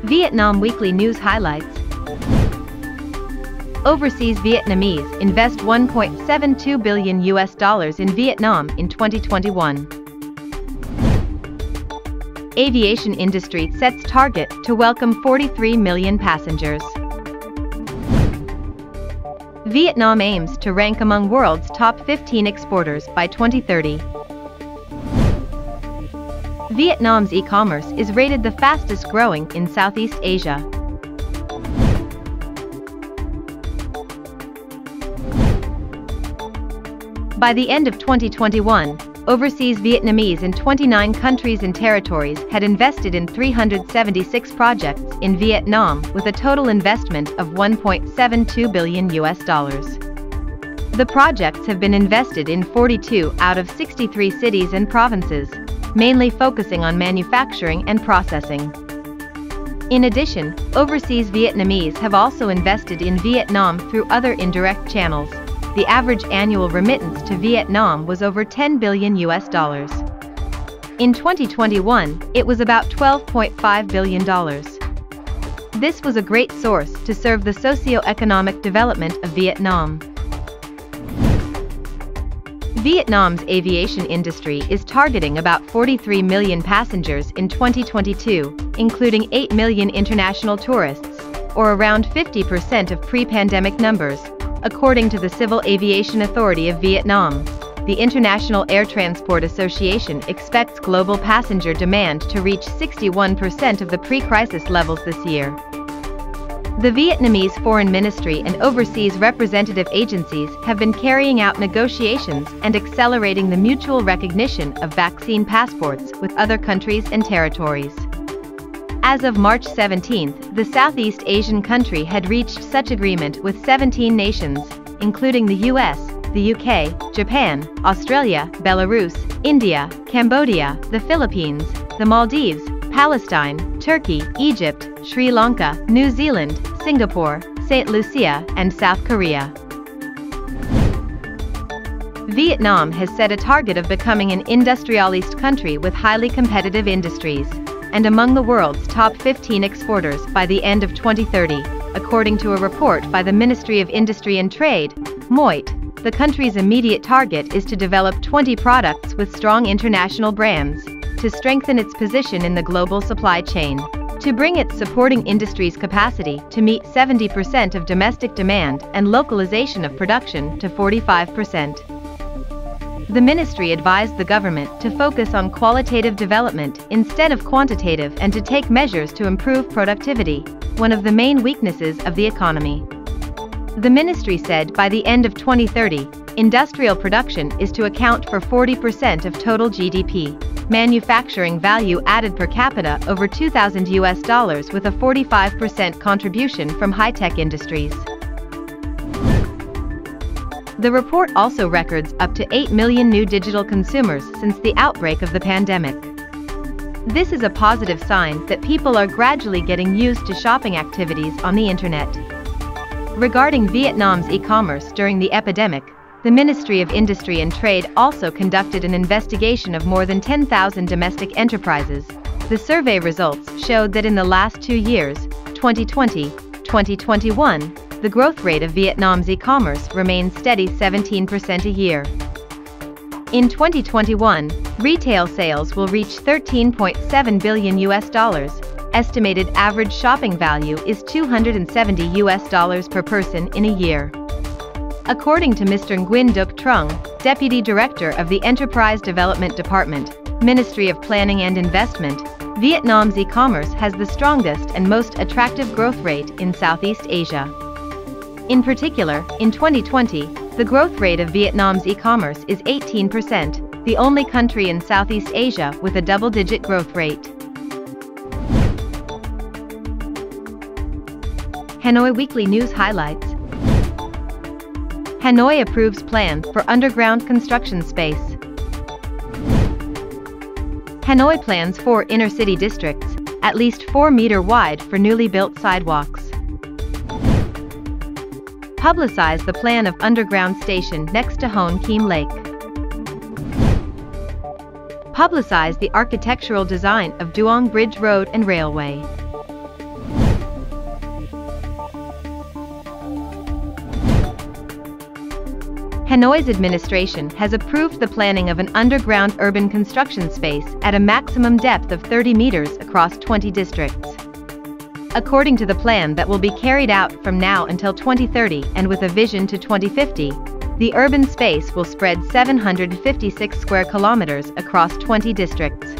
Vietnam Weekly News Highlights. Overseas Vietnamese invest $1.72 billion in Vietnam in 2021. Aviation industry sets target to welcome 43 million passengers. Vietnam aims to rank among world's top 15 exporters by 2030. Vietnam's e-commerce is rated the fastest growing in Southeast Asia. By the end of 2021, overseas Vietnamese in 29 countries and territories had invested in 376 projects in Vietnam with a total investment of $1.72 billion. The projects have been invested in 42 out of 63 cities and provinces, mainly focusing on manufacturing and processing. In addition, overseas Vietnamese have also invested in Vietnam through other indirect channels. The average annual remittance to Vietnam was over $10 billion. In 2021, it was about $12.5 billion. This was a great source to serve the socio-economic development of Vietnam. Vietnam's aviation industry is targeting about 43 million passengers in 2022, including 8 million international tourists, or around 50% of pre-pandemic numbers, according to the Civil Aviation Authority of Vietnam. The International Air Transport Association expects global passenger demand to reach 61% of the pre-crisis levels this year. The Vietnamese Foreign Ministry and overseas representative agencies have been carrying out negotiations and accelerating the mutual recognition of vaccine passports with other countries and territories. As of March 17, the Southeast Asian country had reached such agreement with 17 nations, including the US, the UK, Japan, Australia, Belarus, India, Cambodia, the Philippines, the Maldives, Palestine, Turkey, Egypt, Sri Lanka, New Zealand, Singapore, St. Lucia, and South Korea. Vietnam has set a target of becoming an industrialist country with highly competitive industries, and among the world's top 15 exporters by the end of 2030, according to a report by the Ministry of Industry and Trade, MOIT. The country's immediate target is to develop 20 products with strong international brands, to strengthen its position in the global supply chain, to bring its supporting industries' capacity to meet 70% of domestic demand and localization of production to 45%. The ministry advised the government to focus on qualitative development instead of quantitative and to take measures to improve productivity, one of the main weaknesses of the economy. The ministry said by the end of 2030, industrial production is to account for 40% of total GDP, manufacturing value added per capita over $2,000 with a 45% contribution from high-tech industries. The report also records up to 8 million new digital consumers since the outbreak of the pandemic. This is a positive sign that people are gradually getting used to shopping activities on the internet. Regarding Vietnam's e-commerce during the epidemic, the Ministry of Industry and Trade also conducted an investigation of more than 10,000 domestic enterprises. The survey results showed that in the last 2 years, 2020-2021, the growth rate of Vietnam's e-commerce remains steady 17% a year. In 2021, retail sales will reach $13.7 billion. Estimated average shopping value is $270 per person in a year. According to Mr. Nguyen Duc Trung, Deputy Director of the Enterprise Development Department, Ministry of Planning and Investment, Vietnam's e-commerce has the strongest and most attractive growth rate in Southeast Asia. In particular, in 2020, the growth rate of Vietnam's e-commerce is 18%, the only country in Southeast Asia with a double-digit growth rate. Hanoi Weekly News Highlights. Hanoi approves plan for underground construction space. Hanoi plans 4 inner-city districts, at least 4 meters wide for newly built sidewalks. Publicize the plan of underground station next to Hoan Kiem Lake. Publicize the architectural design of Duong Bridge Road and Railway. Hanoi's administration has approved the planning of an underground urban construction space at a maximum depth of 30 meters across 20 districts. According to the plan that will be carried out from now until 2030 and with a vision to 2050, the urban space will spread 756 square kilometers across 20 districts.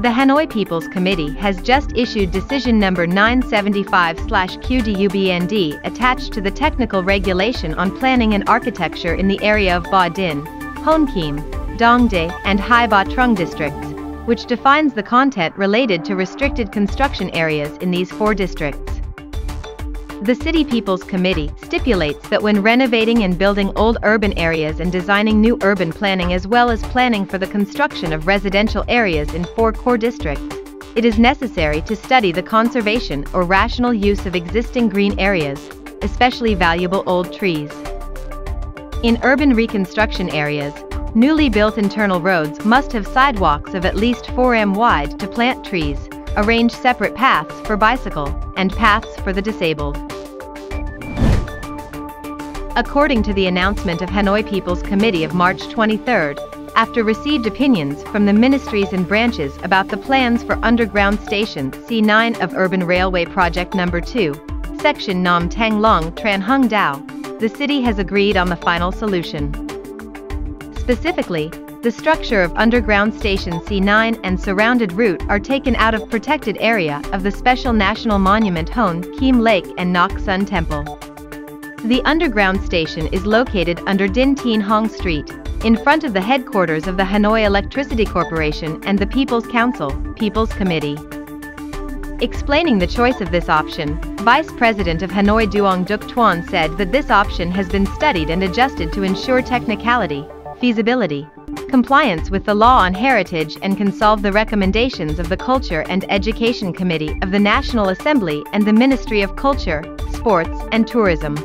The Hanoi People's Committee has just issued Decision Number 975/QDUBND attached to the Technical Regulation on Planning and Architecture in the area of Ba Dinh, Hoan Kiem, Dong Dae, and Hai Ba Trung districts, which defines the content related to restricted construction areas in these 4 districts. The City People's Committee stipulates that when renovating and building old urban areas and designing new urban planning as well as planning for the construction of residential areas in 4 core districts, it is necessary to study the conservation or rational use of existing green areas, especially valuable old trees. In urban reconstruction areas, newly built internal roads must have sidewalks of at least 4 m wide to plant trees, arrange separate paths for bicycle, and paths for the disabled. According to the announcement of Hanoi People's Committee of March 23, after received opinions from the ministries and branches about the plans for underground station C9 of Urban Railway Project No. 2, Section Nam Tang Long Tran Hung Dao, the city has agreed on the final solution. Specifically, the structure of underground station C9 and surrounded route are taken out of protected area of the Special National Monument Hoan Kiem Lake and Nok Sun Temple. The underground station is located under Din Tien Hong Street, in front of the headquarters of the Hanoi Electricity Corporation and the People's Council, People's Committee. Explaining the choice of this option, Vice President of Hanoi Duong Duc Tuan said that this option has been studied and adjusted to ensure technicality, feasibility, compliance with the law on heritage and can solve the recommendations of the Culture and Education Committee of the National Assembly and the Ministry of Culture, Sports and Tourism.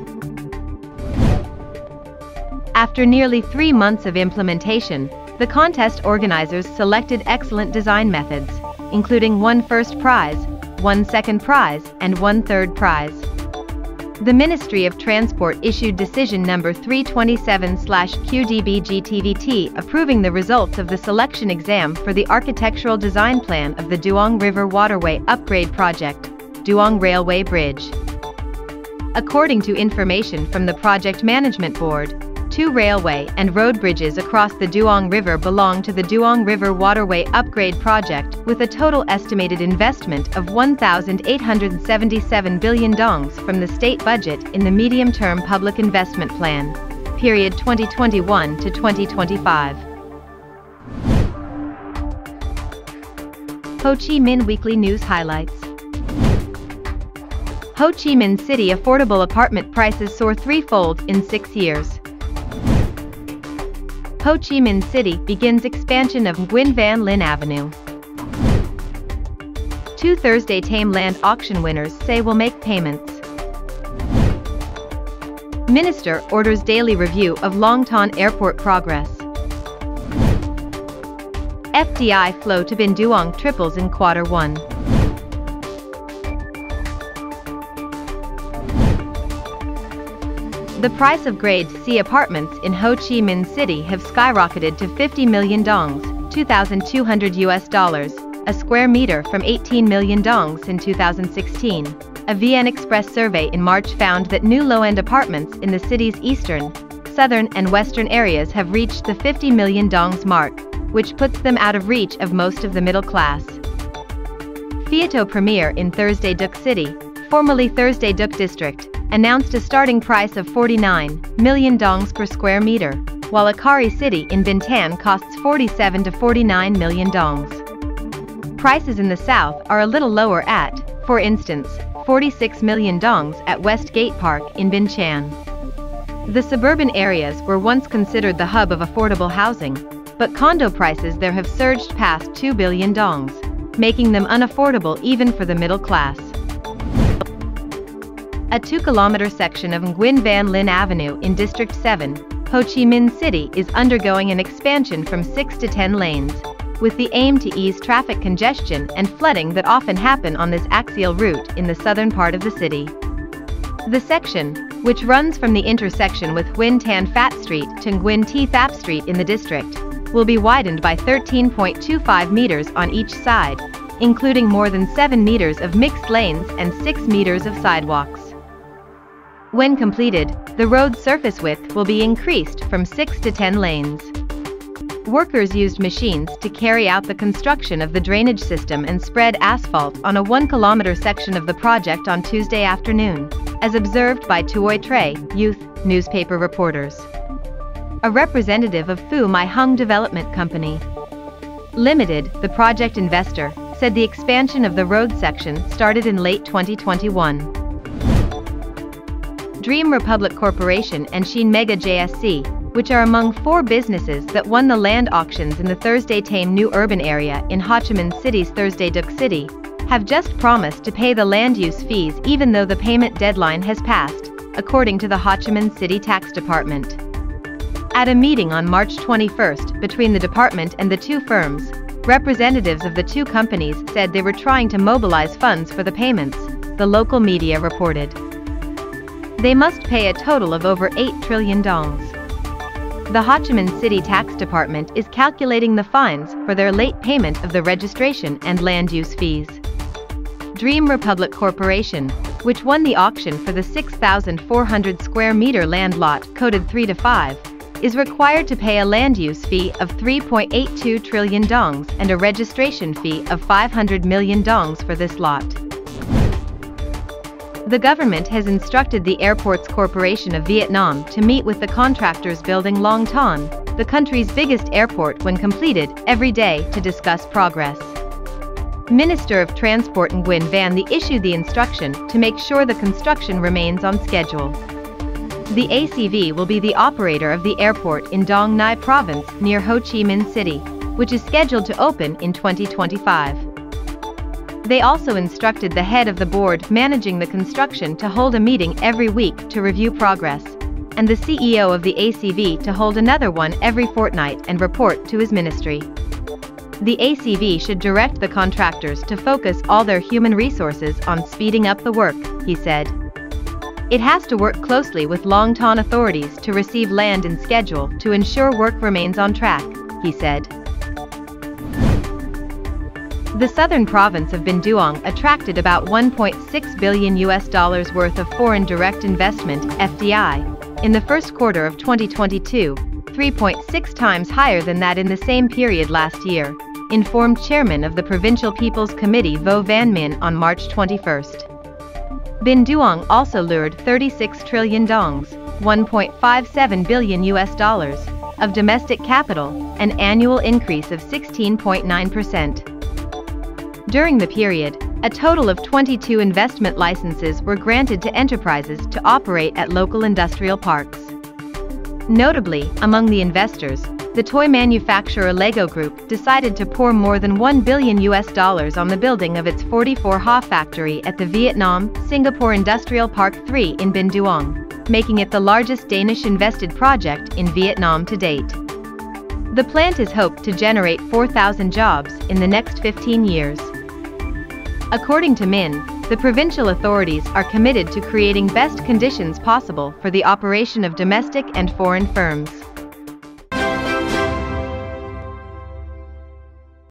After nearly 3 months of implementation, the contest organizers selected excellent design methods, including 1 first prize, 1 second prize, and 1 third prize. The Ministry of Transport issued Decision Number 327/QDBGTVT approving the results of the selection exam for the architectural design plan of the Duong River Waterway Upgrade Project, Duong Railway Bridge. According to information from the Project Management Board, 2 railway and road bridges across the Duong River belong to the Duong River Waterway Upgrade Project with a total estimated investment of 1,877 billion dongs from the state budget in the medium-term public investment plan, period 2021 to 2025. Ho Chi Minh Weekly News Highlights. Hochiminh City affordable apartment prices soar threefold in 6 years. Hochiminh City begins expansion of Nguyen Van Linh Avenue. 2 Thursday Tame land auction winners say will make payments. Minister orders daily review of Long Ton Airport progress. FDI flow to Bin Duong triples in Q1. The price of Grade C apartments in Ho Chi Minh City have skyrocketed to 50 million dongs, $2,200 a square meter from 18 million dongs in 2016. A VN Express survey in March found that new low-end apartments in the city's eastern, southern and western areas have reached the 50 million dongs mark, which puts them out of reach of most of the middle class. Fieto Premier in Thursday Duc City, formerly Thursday Duc District, announced a starting price of 49 million dongs per square meter, while Akari City in Bintan costs 47 to 49 million dongs. Prices in the south are a little lower at, for instance, 46 million dongs at West Gate Park in Binchan. The suburban areas were once considered the hub of affordable housing, but condo prices there have surged past 2 billion dongs, making them unaffordable even for the middle class. A 2-kilometer section of Nguyen Van Linh Avenue in District 7, Ho Chi Minh City is undergoing an expansion from 6 to 10 lanes, with the aim to ease traffic congestion and flooding that often happen on this axial route in the southern part of the city. The section, which runs from the intersection with Nguyen Tan Phat Street to Nguyen T Thap Street in the district, will be widened by 13.25 meters on each side, including more than 7 meters of mixed lanes and 6 meters of sidewalks. When completed, the road surface width will be increased from 6 to 10 lanes. Workers used machines to carry out the construction of the drainage system and spread asphalt on a 1-kilometer section of the project on Tuesday afternoon, as observed by Tuoi Tre, youth, newspaper reporters. A representative of Phu Mai Hung Development Company Limited, the project investor, said the expansion of the road section started in late 2021. Dream Republic Corporation and Sheen Mega JSC, which are among 4 businesses that won the land auctions in the Thursday Tame New Urban Area in Hochiminh City's Thursday Duc City, have just promised to pay the land use fees even though the payment deadline has passed, according to the Hochiminh City Tax Department. At a meeting on March 21 between the department and the 2 firms, representatives of the 2 companies said they were trying to mobilize funds for the payments, the local media reported. They must pay a total of over 8 trillion dongs. The Hochiminh City Tax Department is calculating the fines for their late payment of the registration and land use fees. Dream Republic Corporation, which won the auction for the 6,400 square meter land lot coded 3 to 5, is required to pay a land use fee of 3.82 trillion dongs and a registration fee of 500 million dongs for this lot. The government has instructed the Airports Corporation of Vietnam to meet with the contractors building Long Ton, the country's biggest airport when completed, every day to discuss progress. Minister of Transport Nguyen Van Linh issued the instruction to make sure the construction remains on schedule. The ACV will be the operator of the airport in Dong Nai Province near Ho Chi Minh City, which is scheduled to open in 2025. They also instructed the head of the board managing the construction to hold a meeting every week to review progress, and the CEO of the ACV to hold another one every fortnight and report to his ministry. The ACV should direct the contractors to focus all their human resources on speeding up the work, he said. It has to work closely with Long Ton authorities to receive land and schedule to ensure work remains on track, he said. The southern province of Binh Duong attracted about $1.6 billion worth of foreign direct investment, FDI, in the first quarter of 2022, 3.6 times higher than that in the same period last year, informed Chairman of the Provincial People's Committee Vo Van Min on March 21. Binh Duong also lured 36 trillion dongs, $1.57 billion of domestic capital, an annual increase of 16.9%. During the period, a total of 22 investment licenses were granted to enterprises to operate at local industrial parks. Notably, among the investors, the toy manufacturer Lego Group decided to pour more than $1 billion on the building of its 44Ha factory at the Vietnam-Singapore Industrial Park 3 in Binh Duong, making it the largest Danish invested project in Vietnam to date. The plant is hoped to generate 4,000 jobs in the next 15 years. According to Min, the provincial authorities are committed to creating best conditions possible for the operation of domestic and foreign firms.